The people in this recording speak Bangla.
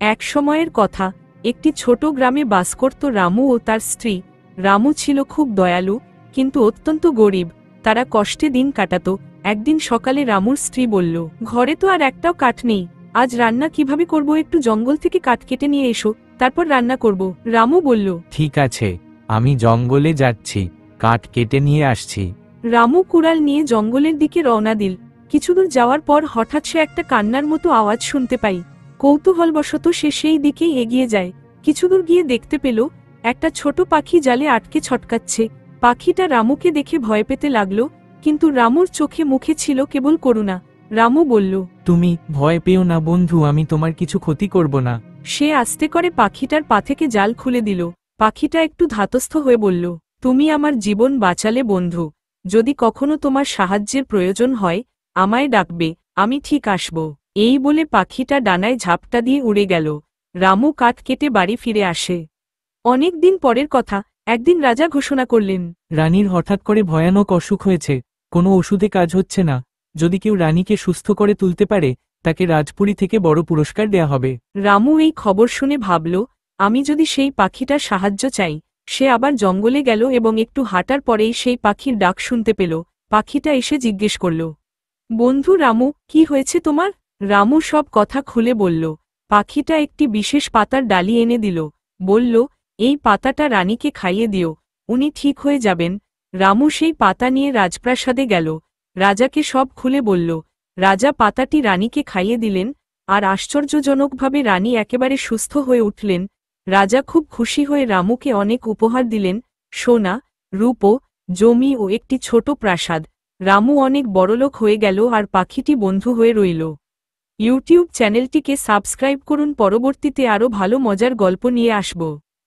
এক সময়ের কথা, একটি ছোট গ্রামে বাস করত রামু ও তার স্ত্রী। রামু ছিল খুব দয়ালু, কিন্তু অত্যন্ত গরিব। তারা কষ্টে দিন কাটাত। একদিন সকালে রামুর স্ত্রী বলল, ঘরে তো আর একটাও কাঠ নেই, আজ রান্না কিভাবে করব? একটু জঙ্গল থেকে কাঠ কেটে নিয়ে এসো, তারপর রান্না করব। রামু বলল, ঠিক আছে, আমি জঙ্গলে যাচ্ছি, কাঠ কেটে নিয়ে আসছি। রামু কুড়াল নিয়ে জঙ্গলের দিকে রওনা দিল। কিছুদূর যাওয়ার পর হঠাৎ সে একটা কান্নার মতো আওয়াজ শুনতে পাই। কৌতূহলবশত সে সেই দিকেই এগিয়ে যায়। কিছুদূর গিয়ে দেখতে পেল একটা ছোট পাখি জালে আটকে ছটকাচ্ছে। পাখিটা রামুকে দেখে ভয় পেতে লাগলো, কিন্তু রামুর চোখে মুখে ছিল কেবল করুণা। রামু বলল, তুমি ভয় পেও না বন্ধু, আমি তোমার কিছু ক্ষতি করব না। সে আস্তে করে পাখিটার পা থেকে জাল খুলে দিল। পাখিটা একটু ধাতস্থ হয়ে বলল, তুমি আমার জীবন বাঁচালে বন্ধু। যদি কখনো তোমার সাহায্যের প্রয়োজন হয়, আমায় ডাকবে, আমি ঠিক আসব। এই বলে পাখিটা ডানায় ঝাপটা দিয়ে উড়ে গেল। রামু কাঠ কেটে বাড়ি ফিরে আসে। অনেক দিন পরের কথা, একদিন রাজা ঘোষণা করলেন, রানীর হঠাৎ করে ভয়ানক অসুখ হয়েছে, কোনো ওষুধে কাজ হচ্ছে না। যদি কেউ রানীকে সুস্থ করে তুলতে পারে, তাকে রাজপুরী থেকে বড় পুরস্কার দেয়া হবে। রামু এই খবর শুনে ভাবল, আমি যদি সেই পাখিটার সাহায্য চাই। সে আবার জঙ্গলে গেল এবং একটু হাঁটার পরেই সেই পাখির ডাক শুনতে পেল। পাখিটা এসে জিজ্ঞেস করল, বন্ধু রামু, কি হয়েছে তোমার? রামু সব কথা খুলে বলল। পাখিটা একটি বিশেষ পাতার ডালি এনে দিল। বলল, এই পাতাটা রানীকে খাইয়ে দিও, উনি ঠিক হয়ে যাবেন। রামু সেই পাতা নিয়ে রাজপ্রাসাদে গেল। রাজাকে সব খুলে বলল। রাজা পাতাটি রানীকে খাইয়ে দিলেন, আর আশ্চর্যজনকভাবে রানী একেবারে সুস্থ হয়ে উঠলেন। রাজা খুব খুশি হয়ে রামুকে অনেক উপহার দিলেন, সোনা, রূপো, জমি ও একটি ছোট প্রাসাদ। রামু অনেক বড়লোক হয়ে গেল আর পাখিটি বন্ধু হয়ে রইল। ইউটিউব চ্যানেলটিকে সাবস্ক্রাইব করুন, পরবর্তীতে আরও ভালো মজার গল্প নিয়ে আসব।